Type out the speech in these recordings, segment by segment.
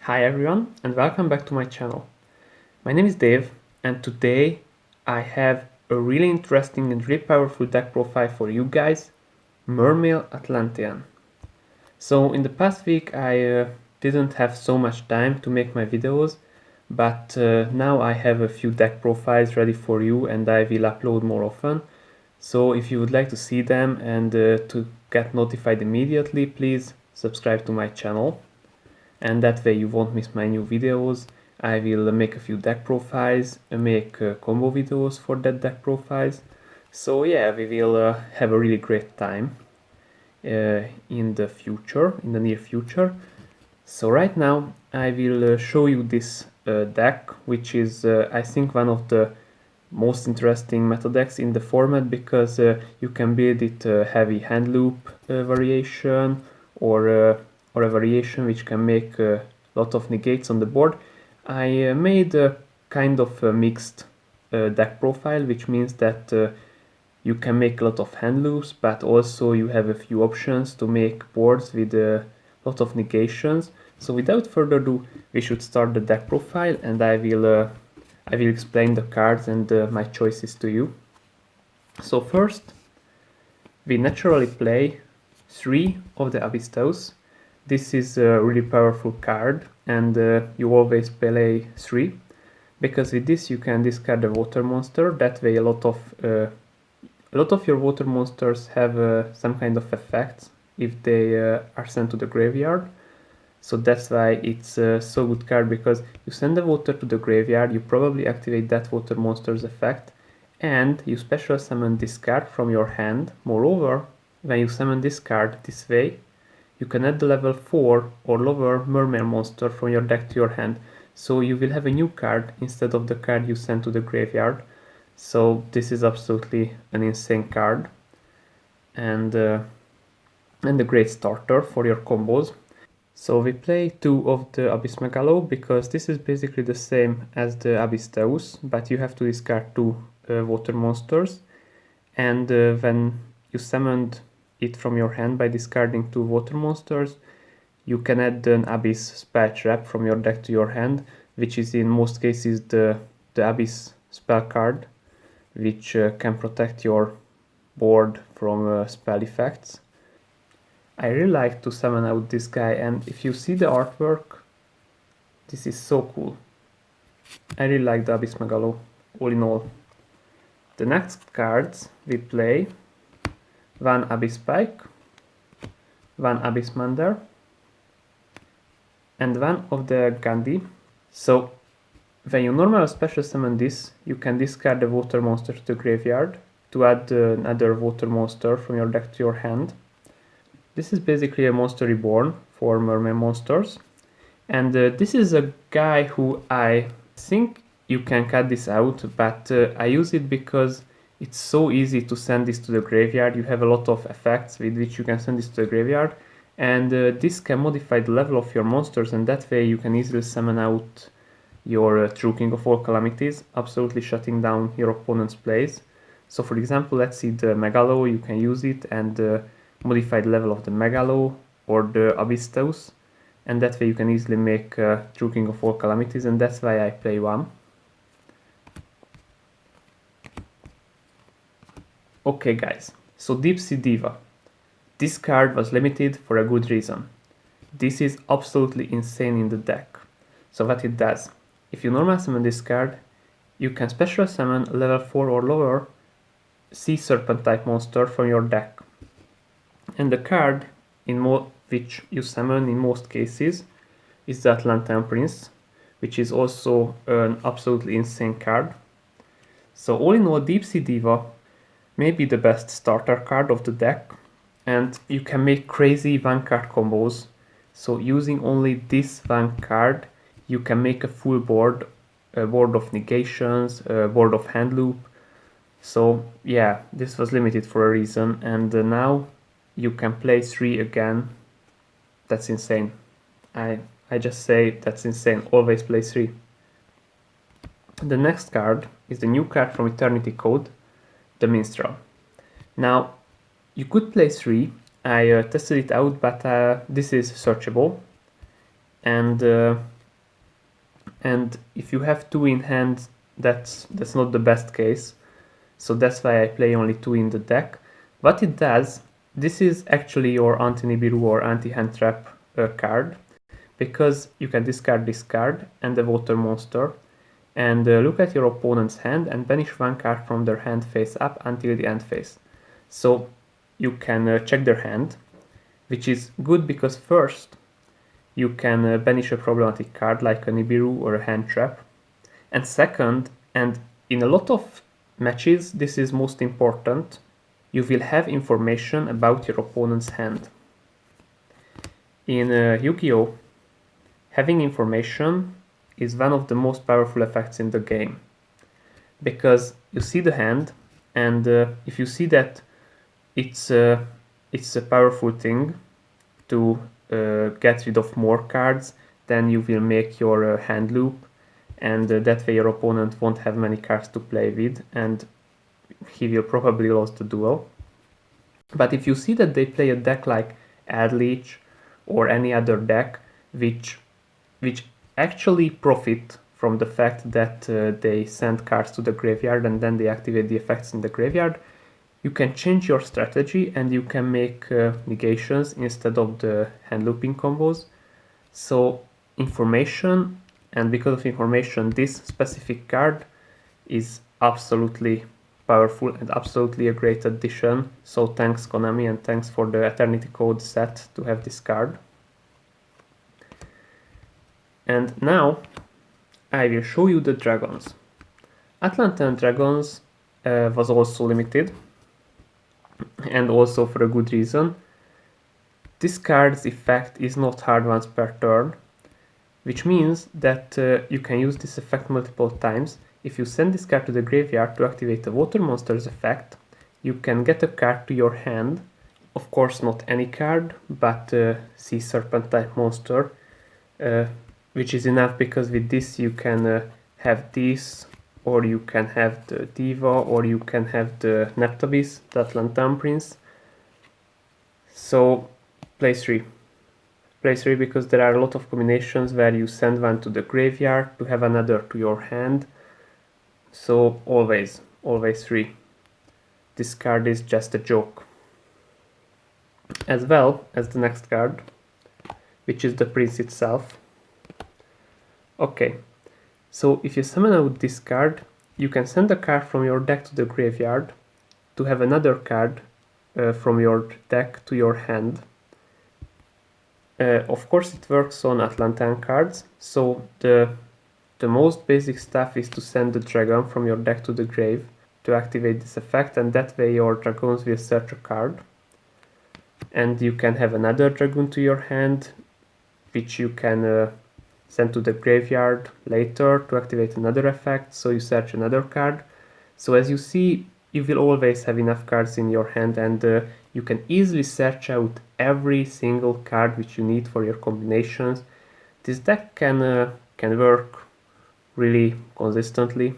Hi everyone and welcome back to my channel. My name is Dave and today I have a really interesting and really powerful deck profile for you guys, Mermail Atlantean. So in the past week I didn't have so much time to make my videos, but now I have a few deck profiles ready for you and I will upload more often. So if you would like to see them and to get notified immediately, please subscribe to my channel. And that way you won't miss my new videos. I will make a few deck profiles, make combo videos for that deck profiles. So yeah, we will have a really great time in the near future. So right now I will show you this deck, which is I think one of the most interesting meta decks in the format because you can build it heavy hand loop variation or a variation which can make a lot of negates on the board. I made a kind of a mixed deck profile, which means that you can make a lot of hand loops, but also you have a few options to make boards with a lot of negations. So without further ado, we should start the deck profile and I will explain the cards and my choices to you. So first, we naturally play 3 of the Abysstos. This is a really powerful card and you always play 3 because with this you can discard a water monster. That way a lot of your water monsters have some kind of effects if they are sent to the graveyard. So that's why it's a so good card, because you send the water to the graveyard, you probably activate that water monster's effect, and you special summon this card from your hand. Moreover, when you summon this card this way, you can add the level 4 or lower Mermail monster from your deck to your hand. So you will have a new card instead of the card you sent to the graveyard. So this is absolutely an insane card and a great starter for your combos. So we play 2 of the Abyss Megalo because this is basically the same as the Abyss Taus, but you have to discard 2 water monsters, and when you summoned it from your hand by discarding 2 water monsters, you can add an Abyss spell trap from your deck to your hand, which is in most cases the Abyss spell card, which can protect your board from spell effects. I really like to summon out this guy, and if you see the artwork, this is so cool. I really like the Abyss Megalo, all in all. The next cards we play 1 Abyss Spike, 1 Abyss Mander, and 1 of the Gandhi. So when you normally special summon this, you can discard the water monster to the graveyard to add another water monster from your deck to your hand. This is basically a monster reborn for Mermail monsters, and this is a guy who I think you can cut this out, but I use it because it's so easy to send this to the graveyard. You have a lot of effects with which you can send this to the graveyard, and this can modify the level of your monsters, and that way you can easily summon out your True King of all calamities, absolutely shutting down your opponent's plays. So for example, let's see the Megalo, you can use it and modify the level of the Megalo or the Abysstos, and that way you can easily make True King of all calamities, and that's why I play 1. Okay guys, so Deep Sea Diva. This card was limited for a good reason. This is absolutely insane in the deck. So what it does, if you normal summon this card, you can special summon level 4 or lower Sea Serpent type monster from your deck. And the card which you summon in most cases is the Atlantean Prince, which is also an absolutely insane card. So all in all, Deep Sea Diva may be the best starter card of the deck, and you can make crazy 1-card combos. So using only this 1 card, you can make a full board, a board of negations, a board of hand loop. So yeah, this was limited for a reason, and now you can play 3 again. That's insane. I just say that's insane. Always play 3. The next card is the new card from Eternity Code, the Minstrel. Now, you could play 3. I tested it out, but this is searchable. and if you have 2 in hand, that's not the best case. So that's why I play only 2 in the deck. What it does, this is actually your anti-Nibiru or anti-hand trap card, because you can discard this card and the water monster, and look at your opponent's hand and banish 1 card from their hand face up until the end phase. So you can check their hand, which is good because first you can banish a problematic card like a Nibiru or a hand trap, and second, and in a lot of matches this is most important, you will have information about your opponent's hand. In Yu-Gi-Oh, having information is one of the most powerful effects in the game, because you see the hand, and if you see that it's a powerful thing to get rid of more cards, then you will make your hand loop, and that way your opponent won't have many cards to play with, and he will probably lose the duel. But if you see that they play a deck like Eldlich or any other deck which actually profit from the fact that they send cards to the graveyard and then they activate the effects in the graveyard, you can change your strategy and you can make negations instead of the hand looping combos. So information, and because of information, this specific card is absolutely powerful and absolutely a great addition. So thanks Konami, and thanks for the Eternity Code set to have this card. And now I will show you the dragons. Atlantean dragons was also limited, and also for a good reason. This card's effect is not hard once per turn, which means that you can use this effect multiple times. If you send this card to the graveyard to activate the water monster's effect, you can get a card to your hand. Of course not any card, but sea serpent type monster, which is enough because with this you can have this, or you can have the Diva, or you can have the Neptabis, the Atlantean Prince. So play 3. Play 3 because there are a lot of combinations where you send one to the graveyard to have another to your hand. So always 3. This card is just a joke. As well as the next card, which is the Prince itself. Okay, so if you summon out this card, you can send a card from your deck to the graveyard to have another card from your deck to your hand. Of course it works on Atlantean cards, so the most basic stuff is to send the dragon from your deck to the grave to activate this effect, and that way your dragons will search a card. And you can have another dragon to your hand, which you can send to the graveyard later to activate another effect, so you search another card. So as you see, you will always have enough cards in your hand, and you can easily search out every single card which you need for your combinations. This deck can work really consistently.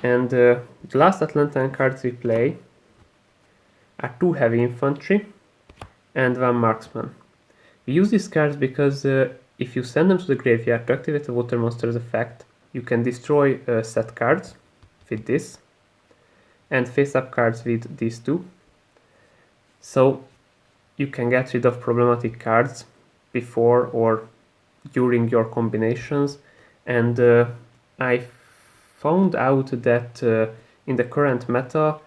And the last Atlantean cards we play are 2 heavy infantry and 1 marksman. We use these cards because if you send them to the graveyard to activate the water monster's effect, you can destroy set cards with this, and face up cards with these 2. So you can get rid of problematic cards before or during your combinations. And I found out that in the current meta,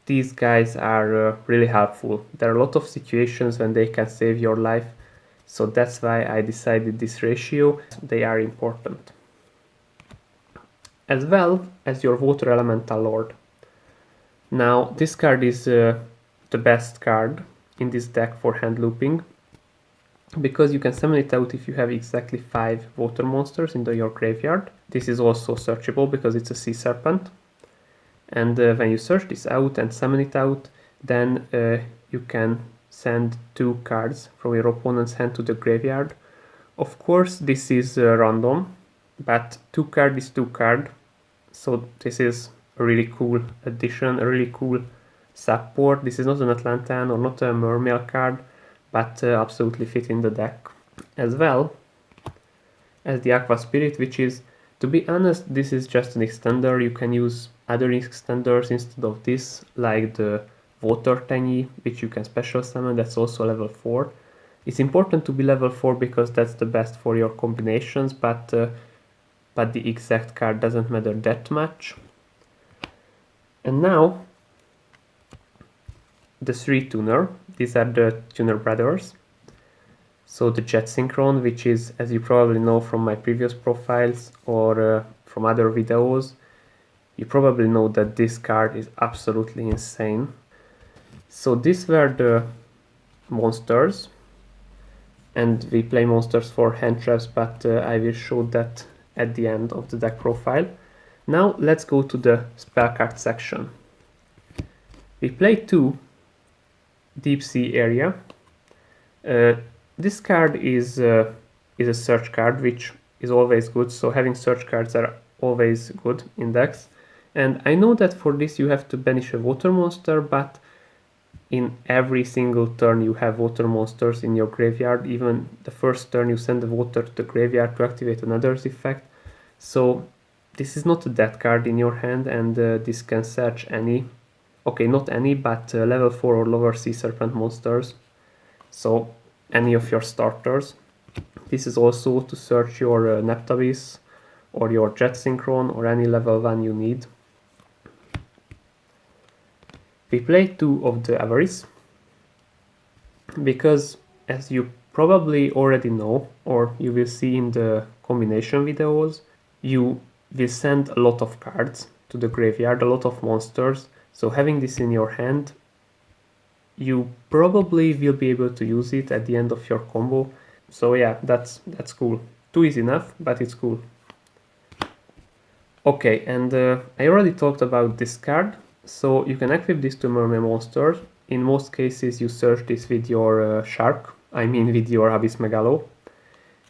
these guys are really helpful. There are a lot of situations when they can save your life, so that's why I decided this ratio. They are important. As well as your Water Elemental Lord. Now this card is the best card in this deck for hand looping, because you can summon it out if you have exactly 5 water monsters in your graveyard. This is also searchable because it's a sea serpent. And when you search this out and summon it out, then you can send 2 cards from your opponent's hand to the graveyard. Of course this is random, but 2 card is 2 card, so this is a really cool addition, a really cool support. This is not an Atlantean or not a Mermail card, but absolutely fit in the deck. as well as the Aqua Spirit, which is, to be honest, this is just an extender. You can use other extenders instead of this, like the Water Tangy, which you can special summon, that's also level 4. It's important to be level 4 because that's the best for your combinations, but the exact card doesn't matter that much. And now, the 3 tuner, these are the tuner brothers. So the Jet Synchron, which is, as you probably know from my previous profiles or from other videos, you probably know that this card is absolutely insane. So these were the monsters, and we play monsters for hand traps, but I will show that at the end of the deck profile. Now let's go to the spell card section. We play 2 Deep Sea Area. This card is a search card, which is always good, so having search cards are always good in decks. And I know that for this you have to banish a water monster, but in every single turn you have water monsters in your graveyard. Even the first turn you send the water to the graveyard to activate another's effect. So this is not a dead card in your hand, and this can search any, okay, not any, but level 4 or lower Sea Serpent monsters. So any of your starters. This is also to search your Neptavis or your Jet Synchron or any level 1 you need. We play 2 of the Avarice because, as you probably already know, or you will see in the combination videos, you will send a lot of cards to the graveyard, a lot of monsters. So having this in your hand, you probably will be able to use it at the end of your combo. So yeah, that's cool. 2 is enough, but it's cool. Okay, and I already talked about this card. So you can equip this to Mermail monsters. In most cases you search this with your Shark, I mean with your Abyss Megalo.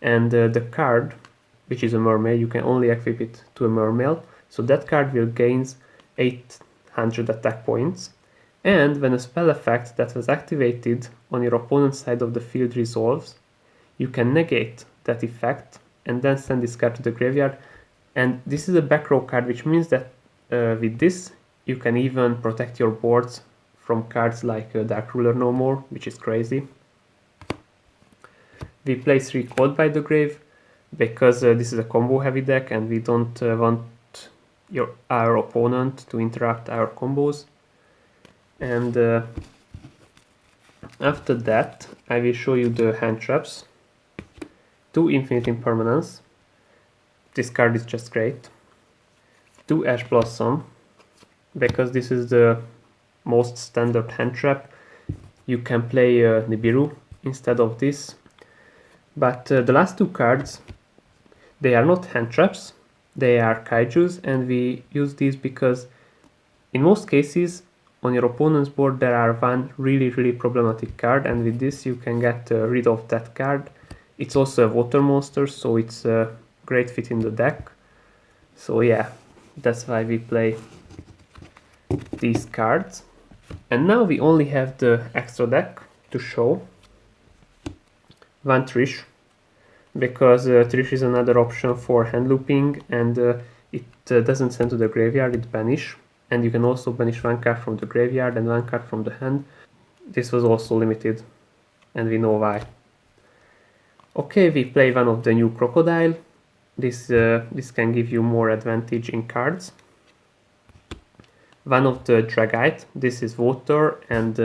And the card, which is a Mermail, you can only equip it to a Mermail. So that card will gain 800 attack points. And when a spell effect that was activated on your opponent's side of the field resolves, you can negate that effect and then send this card to the graveyard. And this is a back row card, which means that with this you can even protect your boards from cards like Dark Ruler No More, which is crazy. We play 3 Caught by the Grave because this is a combo heavy deck and we don't want our opponent to interrupt our combos. And after that I will show you the hand traps. 2 Infinite Impermanence. This card is just great. 2 Ash Blossom, because this is the most standard hand trap. You can play Nibiru instead of this. But the last 2 cards, they are not hand traps, they are kaijus, and we use these because in most cases on your opponent's board there are one really problematic card, and with this you can get rid of that card. It's also a water monster, so it's a great fit in the deck. So yeah, that's why we play these cards. And now we only have the extra deck to show. 1 Trish, because Trish is another option for hand looping, and it doesn't send to the graveyard, it banish. And you can also banish 1 card from the graveyard and 1 card from the hand. This was also limited, and we know why. Okay, we play 1 of the new Crocodile. This can give you more advantage in cards. 1 of the Dragite. This is water, and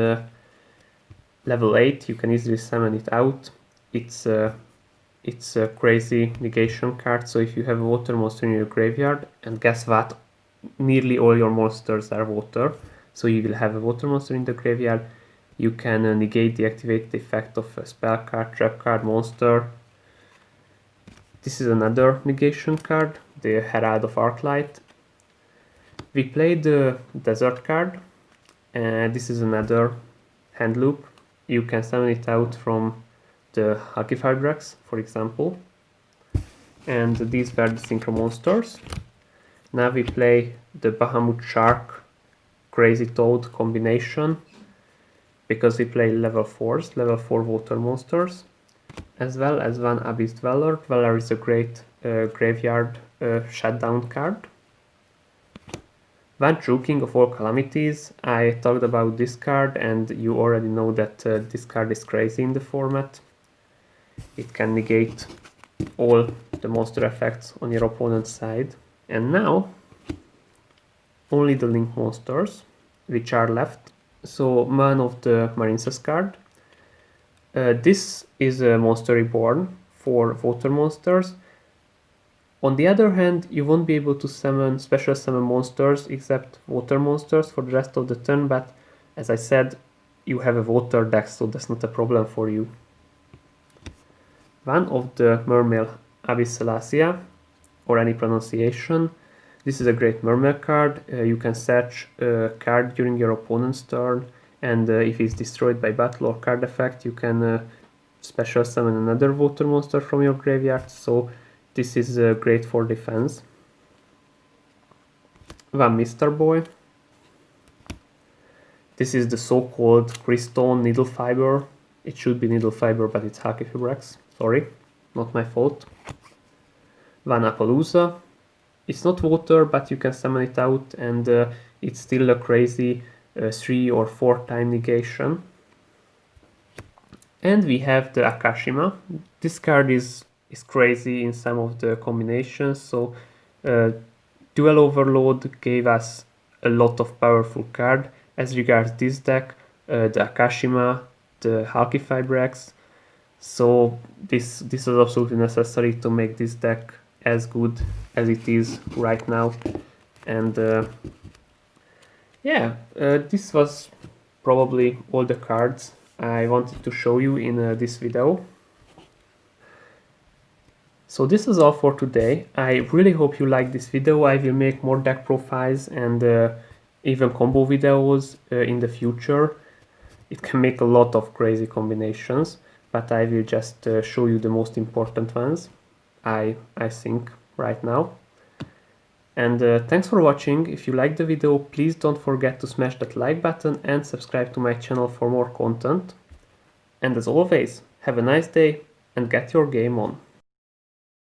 level 8 you can easily summon it out. It's a crazy negation card, so if you have a water monster in your graveyard, and guess what, nearly all your monsters are water, so you will have a water monster in the graveyard, you can negate the activated effect of a spell card, trap card, monster. This is another negation card, the Herald of Arclight. We play the Desert card, and this is another hand loop. You can summon it out from the Hakifibrax, for example. And these were the Synchro monsters. Now we play the Bahamut Shark Crazy Toad combination, because we play level 4s, level 4 water monsters. as well as one Abyss Dweller. Dweller is a great graveyard shutdown card. One True King of all calamities. I talked about this card and you already know that this card is crazy in the format. It can negate all the monster effects on your opponent's side. And now only the link monsters which are left. So one of the Marine's card. This is a Monster Reborn for water monsters. On the other hand, you won't be able to special summon monsters except water monsters for the rest of the turn, but as I said, you have a water deck, so that's not a problem for you. One of the Mermail Atlantean, or any pronunciation. This is a great Mermail card. You can search a card during your opponent's turn, and if it's destroyed by battle or card effect, you can special summon another water monster from your graveyard, so this is great for defense. One Mr. Boy. This is the so-called Crystone Needle Fiber. It should be Needle Fiber, but it's Hakifibrax. Sorry, not my fault. One Appaloosa. It's not water, but you can summon it out, and it's still a crazy 3 or 4 time negation. And we have the Akashima. This card is crazy in some of the combinations. So Dual Overload gave us a lot of powerful card. As regards this deck, the Akashima, the Hakifibrax. So this is absolutely necessary to make this deck as good as it is right now. And yeah, this was probably all the cards I wanted to show you in this video. So this is all for today. I really hope you like this video. I will make more deck profiles and even combo videos in the future. It can make a lot of crazy combinations, but I will just show you the most important ones, I think, right now. And thanks for watching. If you liked the video, please don't forget to smash that like button and subscribe to my channel for more content. And as always, have a nice day and get your game on.